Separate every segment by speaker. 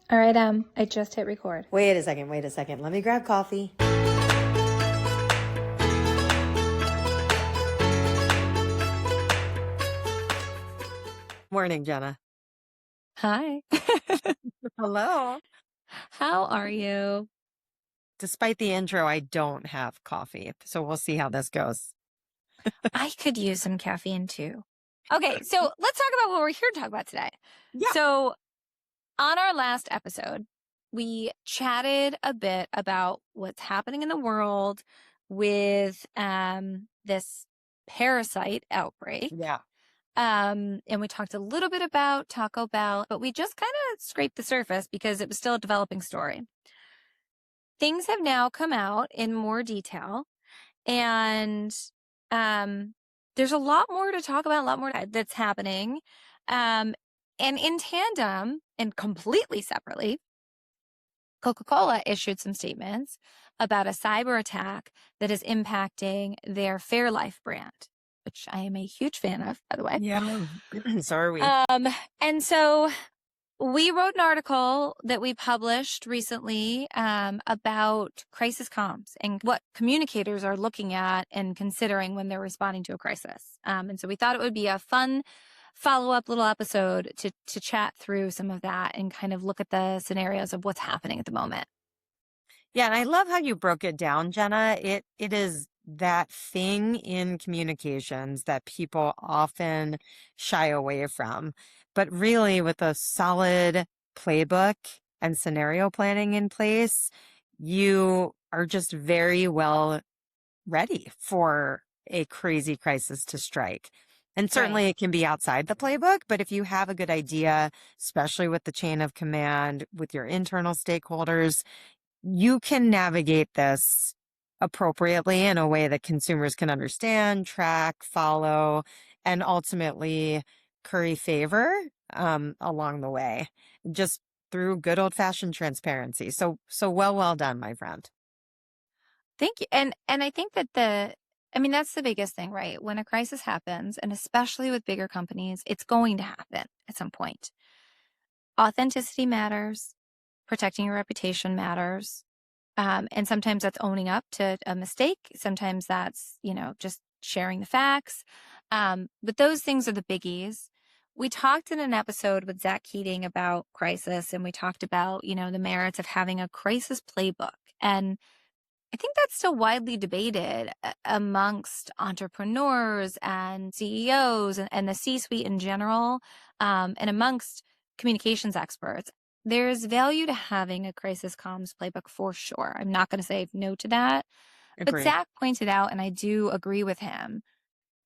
Speaker 1: All right, I just hit record.
Speaker 2: Wait a second. Let me grab coffee. Morning, Jenna.
Speaker 1: Hi.
Speaker 2: Hello.
Speaker 1: How are you?
Speaker 2: Despite the intro, I don't have coffee, so we'll see how this goes.
Speaker 1: I could use some caffeine too. Okay, so let's talk about what we're here to talk about today.
Speaker 2: Yeah.
Speaker 1: So on our last episode, we chatted a bit about what's happening in the world with this parasite outbreak.
Speaker 2: Yeah.
Speaker 1: And we talked a little bit about Taco Bell, but we just kind of scraped the surface because it was still a developing story. Things have now come out in more detail, and there's a lot more to talk about, a lot more that's happening. And in tandem and completely separately, Coca-Cola issued some statements about a cyber attack that is impacting their Fairlife brand, which I am a huge fan of, by the way.
Speaker 2: Yeah. So are we.
Speaker 1: And so we wrote an article that we published recently about crisis comms and what communicators are looking at and considering when they're responding to a crisis. And so we thought it would be a fun follow-up little episode to chat through some of that and kind of look at the scenarios of what's happening at the moment.
Speaker 2: Yeah, and I love how you broke it down, Jenna. It is that thing in communications that people often shy away from. But really, with a solid playbook and scenario planning in place, you are just very well ready for a crazy crisis to strike. And certainly it can be outside the playbook, but if you have a good idea, especially with the chain of command, with your internal stakeholders, you can navigate this appropriately in a way that consumers can understand, track, follow, and ultimately curry favor along the way, just through good old-fashioned transparency. So well done, my friend.
Speaker 1: Thank you. And I think that that's the biggest thing, right? When a crisis happens, and especially with bigger companies, it's going to happen at some point. Authenticity matters. Protecting your reputation matters. And sometimes that's owning up to a mistake. Sometimes that's, just sharing the facts. But those things are the biggies. We talked in an episode with Zach Keating about crisis, and we talked about, the merits of having a crisis playbook. And I think that's still widely debated amongst entrepreneurs and CEOs and the C-suite in general, and amongst communications experts. There's value to having a crisis comms playbook for sure. I'm not going to say no to that. But
Speaker 2: Agreed.
Speaker 1: Zach pointed out, and I do agree with him,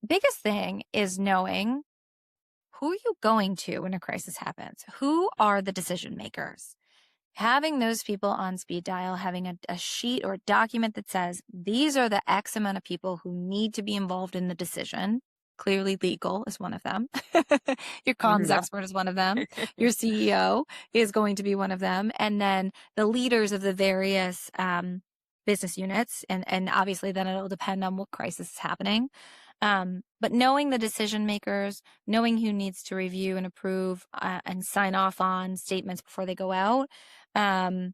Speaker 1: biggest thing is knowing who are you going to when a crisis happens? Who are the decision makers? Having those people on speed dial, having a sheet or a document that says, these are the X amount of people who need to be involved in the decision. Clearly legal is one of them. Your comms expert is one of them. Your CEO is going to be one of them. And then the leaders of the various business units. And obviously then it'll depend on what crisis is happening. But knowing the decision makers, knowing who needs to review and approve and sign off on statements before they go out, I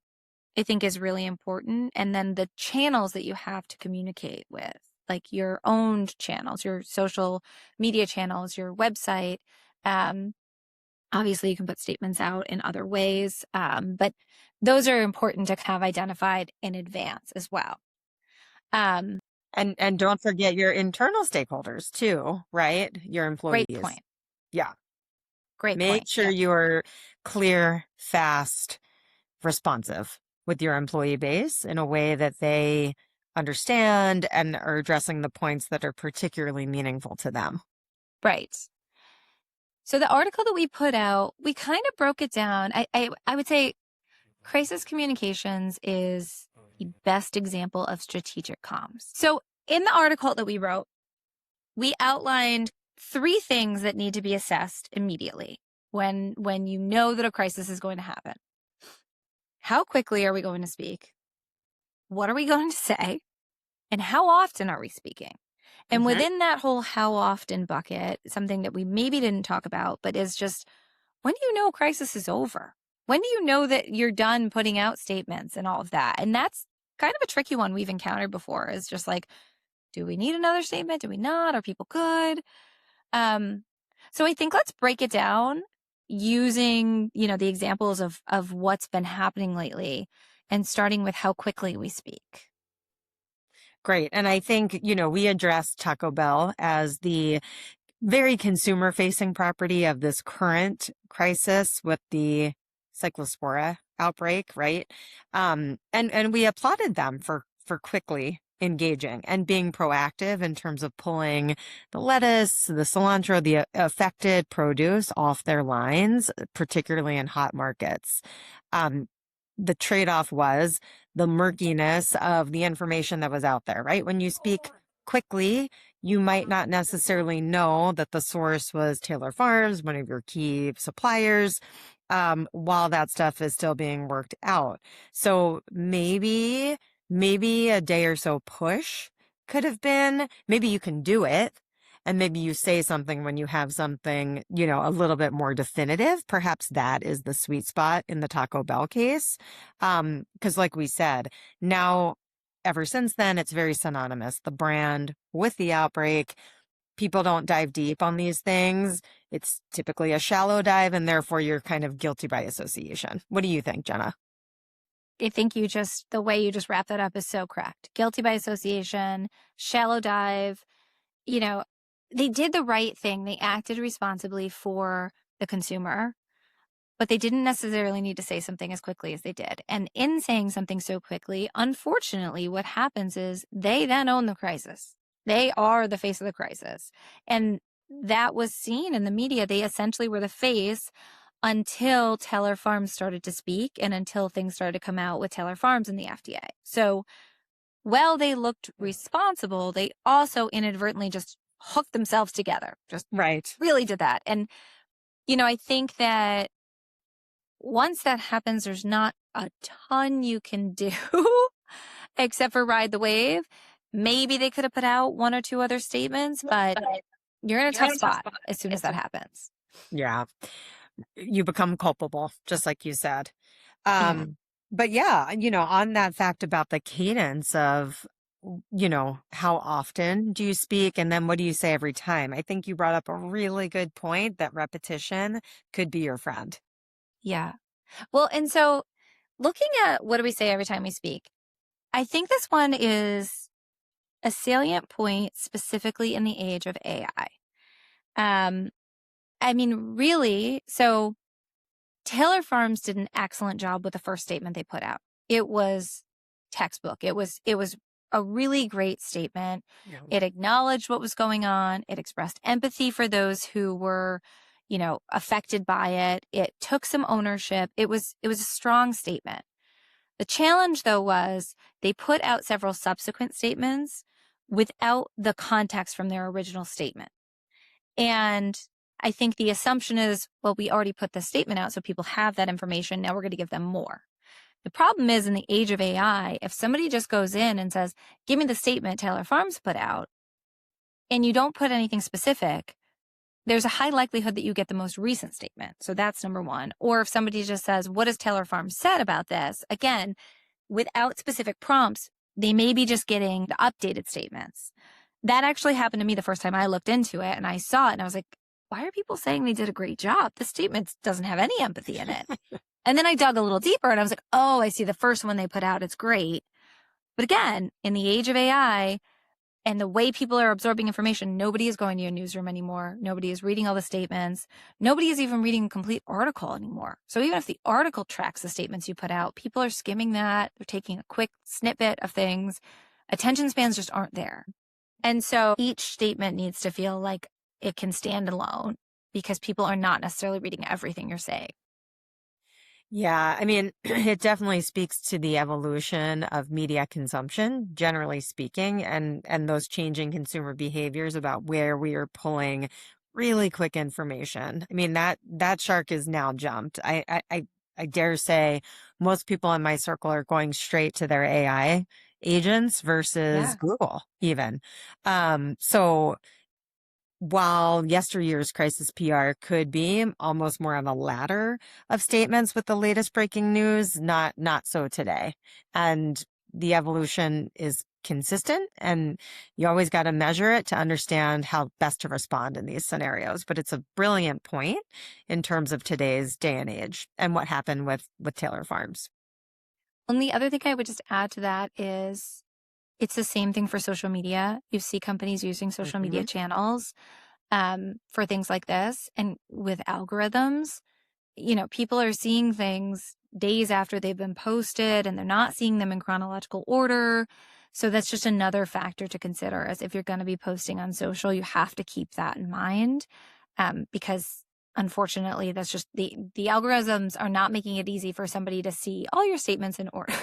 Speaker 1: think is really important. And then the channels that you have to communicate with, like your owned channels, your social media channels, your website. Obviously, you can put statements out in other ways, but those are important to have identified in advance as well.
Speaker 2: And don't forget your internal stakeholders too, right? Your employees.
Speaker 1: Great point.
Speaker 2: Yeah.
Speaker 1: Great
Speaker 2: Make
Speaker 1: point.
Speaker 2: sure you're clear, fast, responsive with your employee base in a way that they understand and are addressing the points that are particularly meaningful to them.
Speaker 1: Right. So the article that we put out, we kind of broke it down. I would say crisis communications is the best example of strategic comms. So in the article that we wrote, we outlined 3 things that need to be assessed immediately when you know that a crisis is going to happen. How quickly are we going to speak? What are we going to say? And how often are we speaking? And within that whole how often bucket, something that we maybe didn't talk about, but is just, when do you know crisis is over? When do you know that you're done putting out statements and all of that? And that's kind of a tricky one we've encountered before, is just like, do we need another statement? Do we not? Are people good? Um, so I think let's break it down using, the examples of what's been happening lately and starting with how quickly we speak.
Speaker 2: Great. And I think, we addressed Taco Bell as the very consumer facing property of this current crisis with the cyclospora outbreak, right? And we applauded them for quickly engaging and being proactive in terms of pulling the lettuce, the cilantro, the affected produce off their lines, particularly in hot markets. Um, the trade-off was the murkiness of the information that was out there, right? When you speak quickly, you might not necessarily know that the source was Taylor Farms, one of your key suppliers, while that stuff is still being worked out. So maybe a day or so push could have been, maybe you can do it. And maybe you say something when you have something, a little bit more definitive. Perhaps that is the sweet spot in the Taco Bell case. Because like we said, now ever since then, it's very synonymous. The brand with the outbreak, people don't dive deep on these things. It's typically a shallow dive, and therefore you're kind of guilty by association. What do you think, Jenna?
Speaker 1: I think the way you just wrap that up is so correct. Guilty by association, shallow dive, you know, they did the right thing. They acted responsibly for the consumer, but they didn't necessarily need to say something as quickly as they did. And in saying something so quickly, unfortunately, what happens is they then own the crisis. They are the face of the crisis. And that was seen in the media. They essentially were the face until Taylor Farms started to speak and until things started to come out with Taylor Farms and the FDA. So while they looked responsible, they also inadvertently just hooked themselves together, just
Speaker 2: Right.
Speaker 1: really did that. And, I think that once that happens, there's not a ton you can do except for ride the wave. Maybe they could have put out one or two other statements, but you're in a tough spot as soon as that happens.
Speaker 2: Yeah. You become culpable, just like you said.
Speaker 1: Yeah.
Speaker 2: But yeah, on that fact about the cadence of, how often do you speak and then what do you say every time? I think you brought up a really good point that repetition could be your friend.
Speaker 1: Yeah. Well, and so looking at what do we say every time we speak, I think this one is a salient point specifically in the age of AI. I mean, really, so Taylor Farms did an excellent job with the first statement they put out. It was textbook. It was a really great statement.
Speaker 2: Yeah.
Speaker 1: It acknowledged what was going on. It expressed empathy for those who were, affected by it. It took some ownership. It was a strong statement. The challenge though was they put out several subsequent statements without the context from their original statement. And I think the assumption is, well, we already put the statement out, so people have that information. Now we're going to give them more. The problem is in the age of AI, if somebody just goes in and says, give me the statement Taylor Farms put out, and you don't put anything specific, there's a high likelihood that you get the most recent statement. So that's number one. Or if somebody just says, what has Taylor Farms said about this? Again, without specific prompts, they may be just getting the updated statements. That actually happened to me the first time I looked into it and I saw it and I was like, why are people saying they did a great job? This statement doesn't have any empathy in it. And then I dug a little deeper and I was like, oh, I see the first one they put out. It's great. But again, in the age of AI and the way people are absorbing information, nobody is going to your newsroom anymore. Nobody is reading all the statements. Nobody is even reading a complete article anymore. So even if the article tracks the statements you put out, people are skimming that. They're taking a quick snippet of things. Attention spans just aren't there. And so each statement needs to feel like it can stand alone because people are not necessarily reading everything you're saying.
Speaker 2: Yeah, I mean, it definitely speaks to the evolution of media consumption, generally speaking, and those changing consumer behaviors about where we are pulling really quick information. I mean, that shark is now jumped. I dare say most people in my circle are going straight to their AI agents versus
Speaker 1: Yeah.
Speaker 2: Google even. So while yesteryear's crisis PR could be almost more on the ladder of statements with the latest breaking news, not so today. And the evolution is consistent, and you always got to measure it to understand how best to respond in these scenarios. But it's a brilliant point in terms of today's day and age and what happened with Taylor Farms.
Speaker 1: And the other thing I would just add to that is it's the same thing for social media. You see companies using social media
Speaker 2: Hmm.
Speaker 1: channels for things like this. And with algorithms, people are seeing things days after they've been posted and they're not seeing them in chronological order. So that's just another factor to consider as if you're going to be posting on social, you have to keep that in mind because unfortunately that's just the algorithms are not making it easy for somebody to see all your statements in order.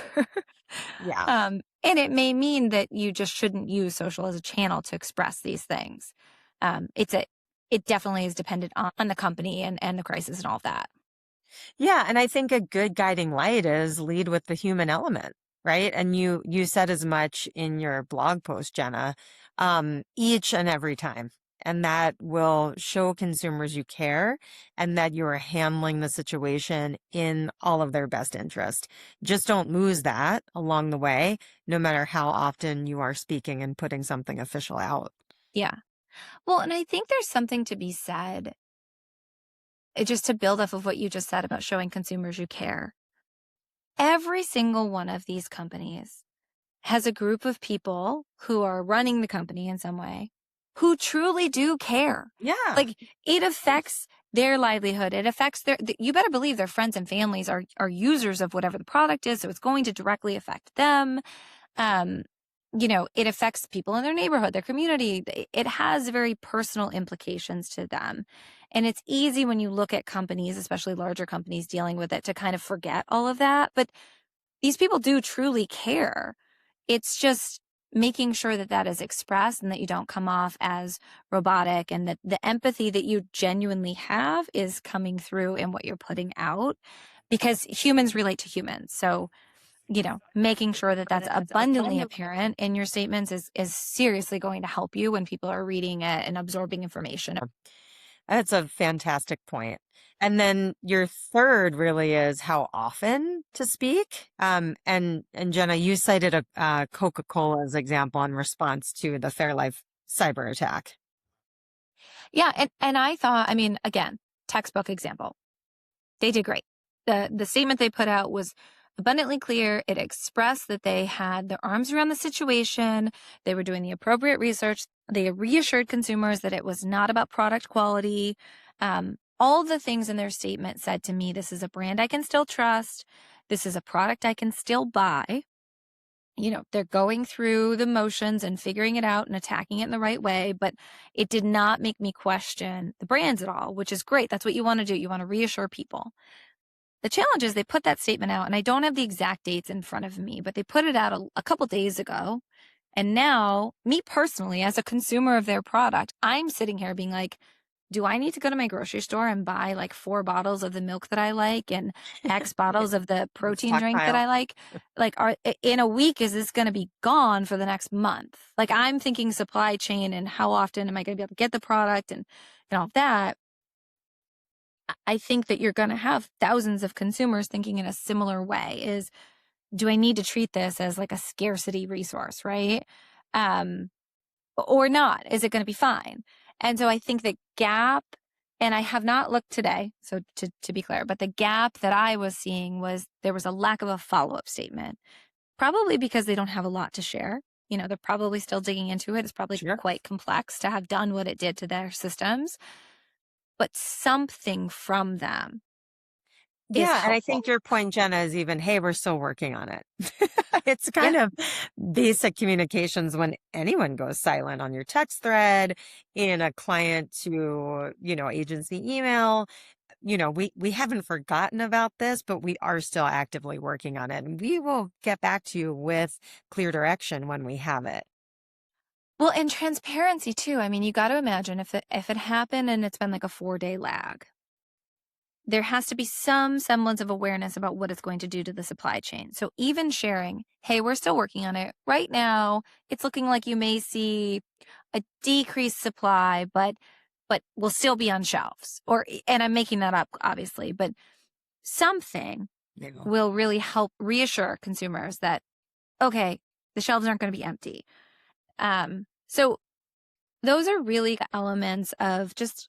Speaker 2: Yeah.
Speaker 1: And it may mean that you just shouldn't use social as a channel to express these things. It definitely is dependent on the company and the crisis and all of that.
Speaker 2: Yeah, and I think a good guiding light is lead with the human element, right? And you said as much in your blog post, Jenna, each and every time. And that will show consumers you care and that you are handling the situation in all of their best interest. Just don't lose that along the way, no matter how often you are speaking and putting something official out.
Speaker 1: Yeah. Well, and I think there's something to be said, just to build off of what you just said about showing consumers you care. Every single one of these companies has a group of people who are running the company in some way who truly do care.
Speaker 2: Yeah.
Speaker 1: Like it affects their livelihood. It affects you better believe their friends and families are users of whatever the product is. So it's going to directly affect them. Um, it affects people in their neighborhood, their community. It has very personal implications to them. And it's easy when you look at companies, especially larger companies dealing with it, to kind of forget all of that. But these people do truly care. It's just making sure that that is expressed and that you don't come off as robotic and that the empathy that you genuinely have is coming through in what you're putting out because humans relate to humans. So, making sure that that's abundantly apparent in your statements is seriously going to help you when people are reading it and absorbing information.
Speaker 2: That's a fantastic point. And then your third really is how often to speak. And Jenna, you cited a Coca-Cola's example in response to the Fairlife cyber attack.
Speaker 1: Yeah, and I thought, I mean, again, textbook example. They did great. The statement they put out was abundantly clear. It expressed that they had their arms around the situation. They were doing the appropriate research. They reassured consumers that it was not about product quality. All the things in their statement said to me, this is a brand I can still trust. This is a product I can still buy. They're going through the motions and figuring it out and attacking it in the right way, but it did not make me question the brands at all, which is great. That's what you want to do. You want to reassure people. The challenge is they put that statement out, and I don't have the exact dates in front of me, but they put it out a couple days ago. And now, me personally, as a consumer of their product, I'm sitting here being like, do I need to go to my grocery store and buy like 4 bottles of the milk that I like and X bottles of the protein drink that
Speaker 2: Stockpile.
Speaker 1: I like? Like, in a week, is this going to be gone for the next month? Like, I'm thinking supply chain and how often am I going to be able to get the product and all that. I think that you're going to have thousands of consumers thinking in a similar way is, do I need to treat this as like a scarcity resource, right? Um, or not? Is it going to be fine? And so I think the gap, and I have not looked today, so to be clear, but the gap that I was seeing was there was a lack of a follow-up statement, probably because they don't have a lot to share. They're probably still digging into it. It's probably
Speaker 2: Sure.
Speaker 1: quite complex to have done what it did to their systems, but something from them is
Speaker 2: Yeah, and I
Speaker 1: helpful.
Speaker 2: think your point, Jenna, is even, hey, we're still working on it. It's
Speaker 1: Yeah.
Speaker 2: kind of basic communications when anyone goes silent on your text thread, in a client to, agency email. We haven't forgotten about this, but we are still actively working on it. And we will get back to you with clear direction when we have it.
Speaker 1: Well, and transparency too. I mean, you got to imagine if it happened and it's been like a 4-day lag, there has to be some semblance of awareness about what it's going to do to the supply chain. So even sharing, hey, we're still working on it right now. It's looking like you may see a decreased supply, but will still be on shelves. And I'm making that up, obviously, but something
Speaker 2: Yeah.
Speaker 1: will really help reassure consumers that, okay, the shelves aren't going to be empty. So those are really elements of just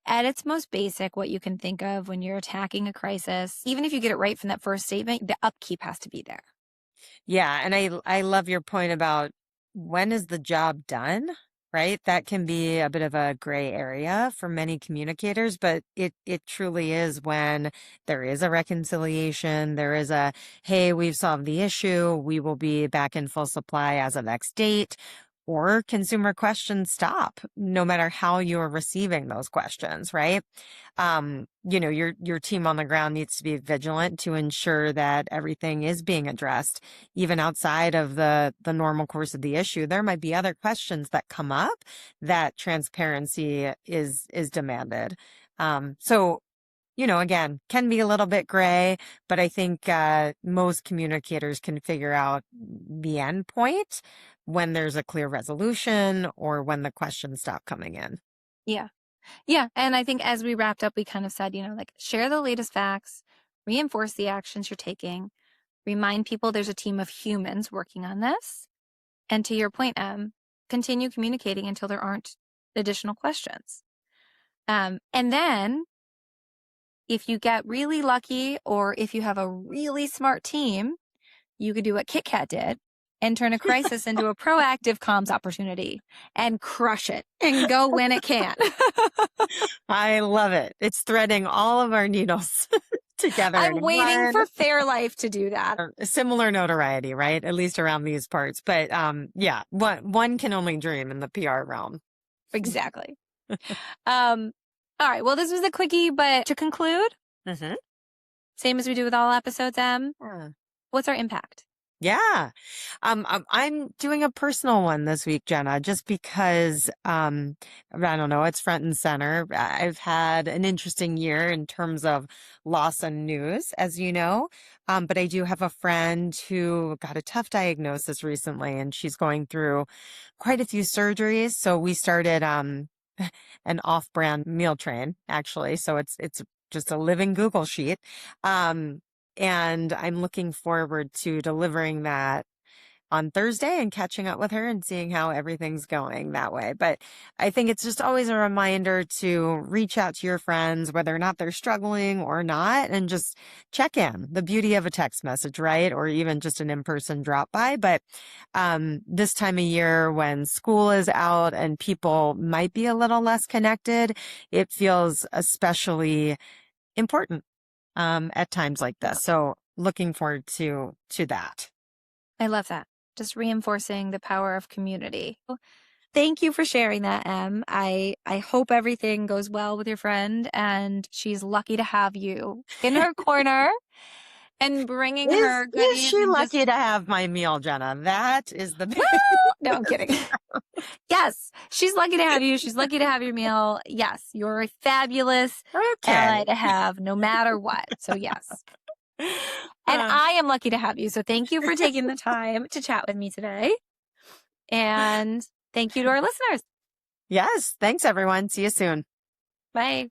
Speaker 1: at its most basic, what you can think of when you're attacking a crisis. Even if you get it right from that first statement, the upkeep has to be there.
Speaker 2: Yeah, and I love your point about when is the job done, right? That can be a bit of a gray area for many communicators, but it truly is when there is a reconciliation, there is a, hey, we've solved the issue, we will be back in full supply as of X date. Or consumer questions stop, no matter how you're receiving those questions, right? Your team on the ground needs to be vigilant to ensure that everything is being addressed even outside of the normal course of the issue. There might be other questions that come up that transparency is demanded. So again, can be a little bit gray, but I think most communicators can figure out the end point when there's a clear resolution or when the questions stop coming in.
Speaker 1: Yeah. Yeah. And I think as we wrapped up, we kind of said, like share the latest facts, reinforce the actions you're taking, remind people there's a team of humans working on this. And to your point, continue communicating until there aren't additional questions. And then if you get really lucky or if you have a really smart team, you could do what KitKat did and turn a crisis into a proactive comms opportunity and crush it and go when it can.
Speaker 2: I love it. It's threading all of our needles together
Speaker 1: I'm
Speaker 2: in
Speaker 1: waiting for Fairlife to do that.
Speaker 2: a similar notoriety, right? At least around these parts. But yeah, one can only dream in the PR realm.
Speaker 1: Exactly. All right. Well, this was a quickie, but to conclude,
Speaker 2: Mm-hmm.
Speaker 1: same as we do with all episodes, what's our impact?
Speaker 2: Yeah. I'm doing a personal one this week, Jenna, just because, I don't know, it's front and center. I've had an interesting year in terms of loss and news, as you know. But I do have a friend who got a tough diagnosis recently and she's going through quite a few surgeries. So we started, an off-brand meal train, actually. So it's just a living Google sheet. Um, and I'm looking forward to delivering that on Thursday and catching up with her and seeing how everything's going that way. But I think it's just always a reminder to reach out to your friends, whether or not they're struggling or not, and just check in. The beauty of a text message, right? Or even just an in-person drop by. But this time of year when school is out and people might be a little less connected, it feels especially important at times like this. So looking forward to that.
Speaker 1: I love that. Just reinforcing the power of community. Thank you for sharing that, Em. I hope everything goes well with your friend and she's lucky to have you in her corner and bringing her
Speaker 2: Is
Speaker 1: goodies
Speaker 2: she
Speaker 1: and just,
Speaker 2: lucky to have my meal, Jenna? That is the
Speaker 1: well, no, I'm kidding. Yes, she's lucky to have you. She's lucky to have your meal. Yes, you're a fabulous ally
Speaker 2: okay.
Speaker 1: to have no matter what. So yes. And
Speaker 2: Uh,
Speaker 1: I am lucky to have you. So thank you for taking the time to chat with me today. And thank you to our listeners.
Speaker 2: yes. Thanks, everyone. See you soon.
Speaker 1: Bye.